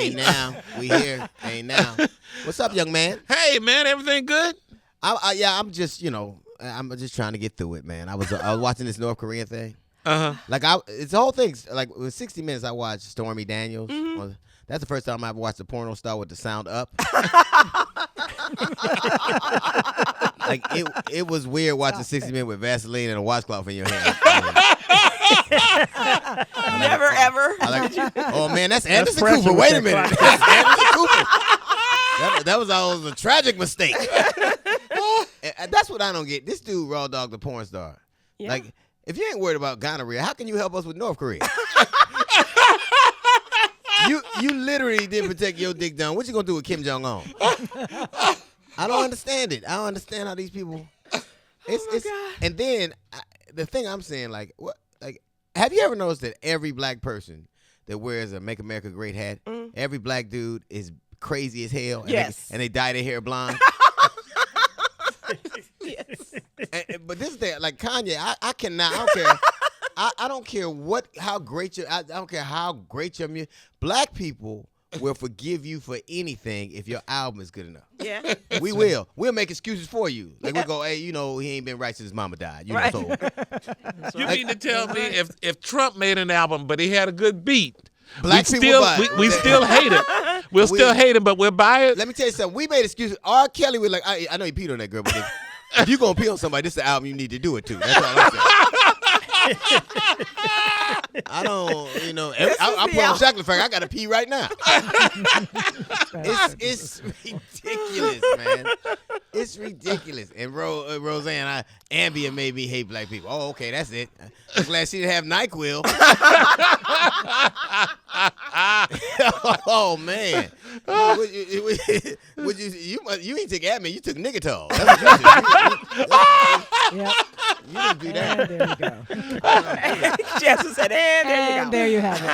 Ain't now. We here. Ain't now. What's up, young man? Hey, man, everything good? I'm just, I'm just trying to get through it, man. I was watching this North Korean thing. Like it's the whole thing. Like with 60 Minutes, I watched Stormy Daniels. That's the first time I ever watched a porno star with the sound up. Like it was weird watching 60 Minutes with Vaseline and a washcloth in your hand. Never ever. Oh man, that's Anderson Cooper. Wait a minute, that's Anderson Cooper. That was always a tragic mistake. And that's what I don't get. This dude, Raw Dog, the porn star. Yeah. Like, if you ain't worried about gonorrhea, how can you help us with North Korea? You literally didn't protect your dick down. What you gonna do with Kim Jong-un? I don't understand it. I don't understand how these people. It's and then the thing I'm saying, like, what, like, have you ever noticed that every black person that wears a "Make America Great" hat, every black dude is crazy as hell, and yes, they dye their hair blonde. Yes. But this is the, like Kanye. I cannot. I don't care. I don't care how great your. I don't care how great your music. Black people will forgive you for anything if your album is good enough. Yeah. We will. We'll make excuses for you. Like we'll go, hey, he ain't been right since his mama died. Right. So. You mean to tell me if Trump made an album but he had a good beat, Black people buy it. we still hate it. We'll still hate him, but we'll buy it. Let me tell you something. We made excuses. R. Kelly was like, I know he peed on that girl, but if you gonna pee on somebody, this is the album you need to do it to. That's all I'm saying. I don't, I put on chocolate factory. I got to pee right now. It's ridiculous, man. It's ridiculous. And Roseanne, Ambien made me hate black people. Oh, okay, that's it. I'm glad she didn't have NyQuil. Oh man, you ain't take Admin, you took Nicotal. That's what you did. Yep. You didn't do that. And there you go. Jessa said, and there you go. And there you have it.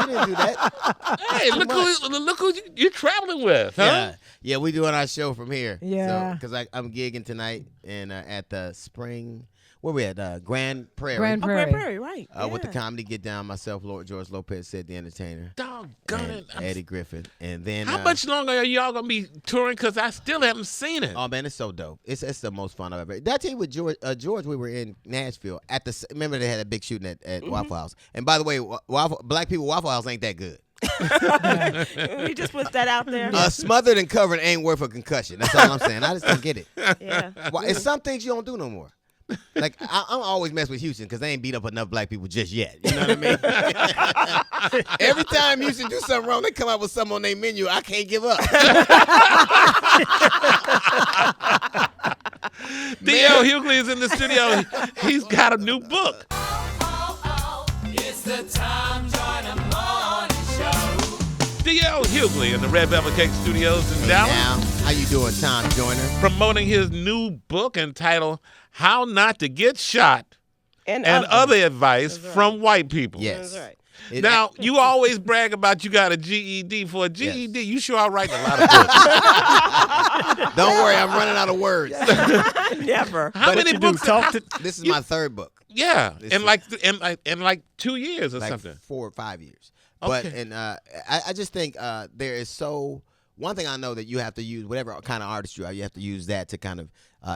You didn't do that. Hey, look who you're traveling with, huh? Yeah, we doing our show from here. Yeah. Because I'm gigging tonight and at the spring. Where we at? Grand Prairie. Grand Prairie. Grand Prairie, right. With the Comedy Get Down, myself, Lord George Lopez, Sid the Entertainer. Doggone it. Eddie Griffin. And then how much longer are y'all going to be touring? Because I still haven't seen it. Oh, man, it's so dope. It's the most fun I've ever. Did I tell you with George, we were in Nashville. Remember they had a big shooting at Waffle House. And by the way, black people Waffle House ain't that good. We just put that out there. Smothered and covered ain't worth a concussion. That's all I'm saying. I just don't get it. Yeah. Well, it's some things you don't do no more. Like, I'm always mess with Houston because they ain't beat up enough black people just yet. You know what I mean? Every time Houston do something wrong, they come out with something on their menu. I can't give up. D.L. Hughley is in the studio. He's got a new book. It's the Tom Joyner Morning Show. D.L. Hughley in the Red Velvet Cake Studios in Dallas. Now, how you doing, Tom Joyner? Promoting his new book entitled How Not to Get Shot And Other Advice from White People. Yes. That's right. Now, you always brag about you got a GED. For a GED, you sure are writing a lot of books. Don't worry, I'm running out of words. Never. How many books? This is my third book. Yeah, in like 2 years or like something. 4 or 5 years. Okay. But and I just think there is one thing I know that you have to use whatever kind of artist you are. You have to use that to kind of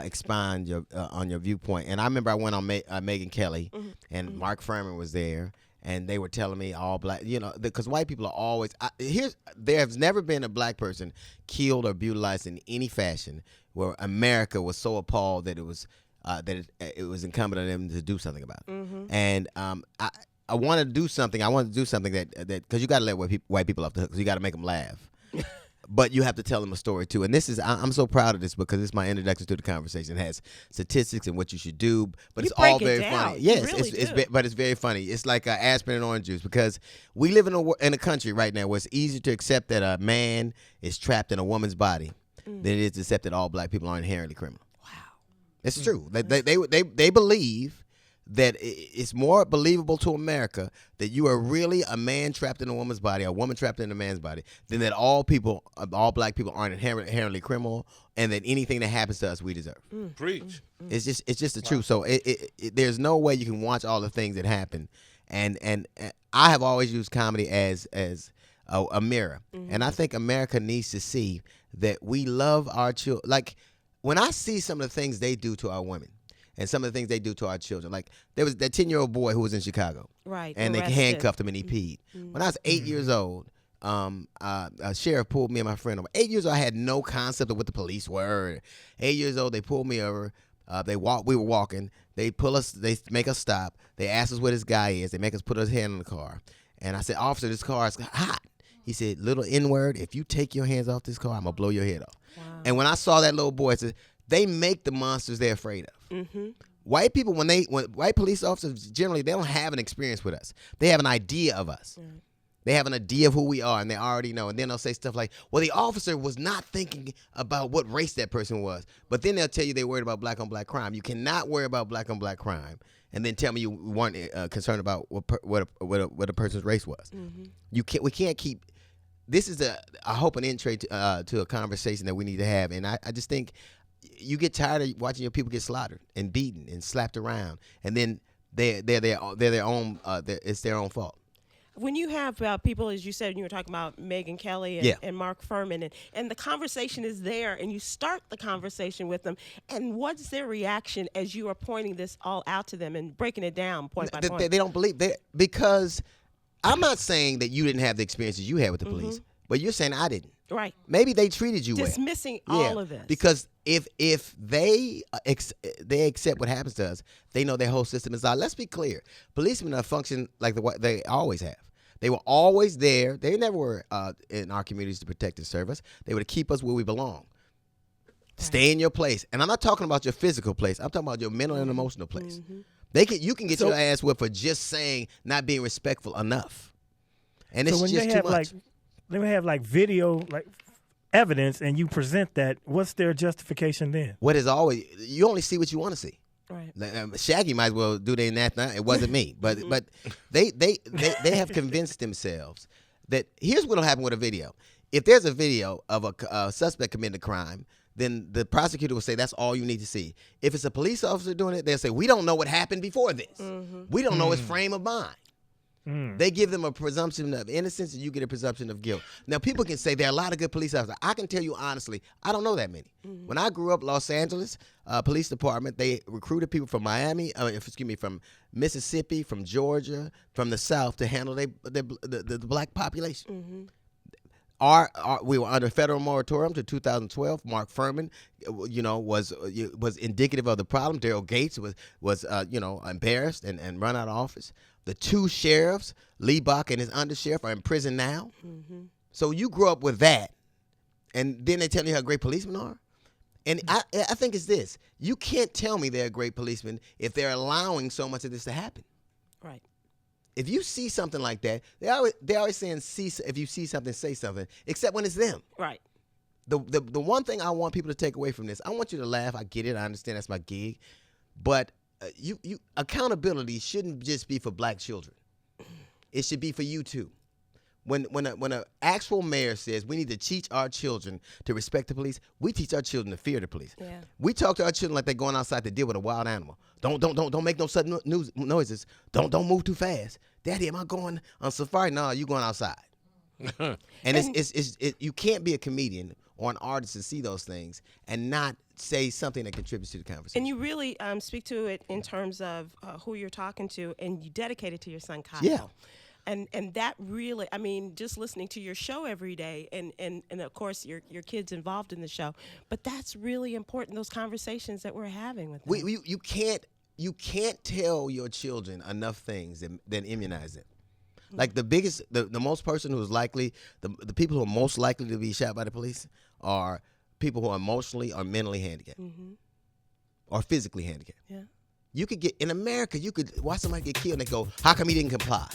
expand on your viewpoint. And I remember I went on Megyn Kelly, and Mark Furman was there, and they were telling me all black, because white people are always there has never been a black person killed or brutalized in any fashion where America was so appalled that it was it was incumbent on them to do something about it. And I want to do something. I want to do something that because you got to let white people off the hook. Because you got to make them laugh. But you have to tell them a story too. And I'm so proud of this because it's my introduction to the conversation. It has statistics and what you should do, but it's all very funny. Yes, but it's very funny. It's like aspirin and orange juice because we live in a country right now where it's easier to accept that a man is trapped in a woman's body than it is to accept that all black people are inherently criminal. Wow, it's true. They believe that it's more believable to America that you are really a man trapped in a woman's body, a woman trapped in a man's body, than that all black people aren't inherently criminal, and that anything that happens to us we deserve. Preach. It's just the truth. So there's no way you can watch all the things that happen, and I have always used comedy as a mirror. And I think America needs to see that we love our children. Like, when I see some of the things they do to our women and some of the things they do to our children, like there was that 10-year-old boy who was in Chicago. Right. And they arrested. handcuffed him and he peed. When I was 8 years old, a sheriff pulled me and my friend over. 8 years old, I had no concept of what the police were. 8 years old, they pulled me over. We were walking. They pull us. They make us stop. They ask us where this guy is. They make us put his hand in the car. And I said, "Officer, this car is hot." He said, "Little N-word, if you take your hands off this car, I'm gonna blow your head off." Wow. And when I saw that little boy, I said, they make the monsters they're afraid of. White people, when white police officers, generally, they don't have an experience with us. They have an idea of us. They have an idea of who we are, and they already know. And then they'll say stuff like, well, the officer was not thinking about what race that person was. But then they'll tell you they're worried about black-on-black crime. You cannot worry about black-on-black crime and then tell me you weren't concerned about what a person's race was. We can't keep – this is, I hope, an entry to a conversation that we need to have. And I just think you get tired of watching your people get slaughtered and beaten and slapped around, and then they're their own it's their own fault. When you have people, as you said, you were talking about Megyn Kelly and Mark Furman, and the conversation is there, and you start the conversation with them, and what's their reaction as you are pointing this all out to them and breaking it down point by point? They don't believe that, because I'm not saying that you didn't have the experiences you had with the police, but you're saying I didn't. Right. Maybe they treated you well. Dismissing all of this. Because if they accept what happens to us, they know their whole system is out. Let's be clear. Policemen are function like they always have. They were always there. They never were in our communities to protect and serve us. They were to keep us where we belong. Right. Stay in your place. And I'm not talking about your physical place. I'm talking about your mental and emotional place. You can get your ass whipped for just saying not being respectful enough. And it's just too much. They would have video, evidence, and you present that. What's their justification then? What is always, you only see what you want to see. Right. Shaggy might as well do their nath now. It wasn't me, but they have convinced themselves that here's what'll happen with a video. If there's a video of a suspect committing a crime, then the prosecutor will say that's all you need to see. If it's a police officer doing it, they'll say we don't know what happened before this. We don't know his frame of mind. They give them a presumption of innocence, and you get a presumption of guilt. Now, people can say there are a lot of good police officers. I can tell you honestly, I don't know that many. When I grew up, Los Angeles Police Department, they recruited people from from Mississippi, from Georgia, from the South to handle the black population. We were under federal moratorium to 2012. Mark Furman, was indicative of the problem. Daryl Gates was embarrassed and run out of office. The two sheriffs, Lee Bach and his undersheriff, are in prison now. So you grew up with that, and then they tell you how great policemen are. And I think it's this: you can't tell me they're great policemen if they're allowing so much of this to happen. Right. If you see something like that, they always saying if you see something, say something, except when it's them. Right. The one thing I want people to take away from this, I want you to laugh. I get it. I understand that's my gig, but you accountability shouldn't just be for black children. It should be for you too. When an actual mayor says we need to teach our children to respect the police, we teach our children to fear the police. Yeah. We talk to our children like they're going outside to deal with a wild animal. Don't make no sudden noises. Don't move too fast. Daddy, am I going on safari? No, you going outside. and you can't be a comedian or an artist to see those things and not say something that contributes to the conversation. And you really speak to it in terms of who you're talking to, and you dedicate it to your son, Kyle. Yeah. And that really, just listening to your show every day, and of course your kids involved in the show, but that's really important, those conversations that we're having with them. You can't tell your children enough things than immunize them. Like the most person who is likely, the people who are most likely to be shot by the police are people who are emotionally or mentally handicapped or physically handicapped. Yeah. You could in America, you could watch somebody get killed and they go, how come he didn't comply?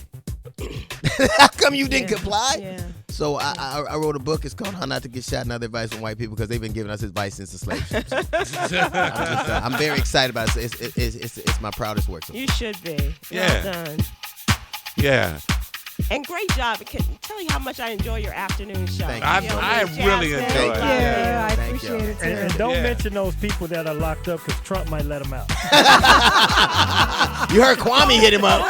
How come you didn't comply? Yeah. So I wrote a book. It's called How Not to Get Shot and Other Advice from White People, because they've been giving us advice since the slave ships. I'm very excited about it. It's my proudest work. You should be. Yeah. Well done. Yeah. And great job. Tell you how much I enjoy your afternoon show. Thank you. I really enjoy it. Yeah, I appreciate it too. And don't mention those people that are locked up, because Trump might let them out. You heard Kwame hit him up.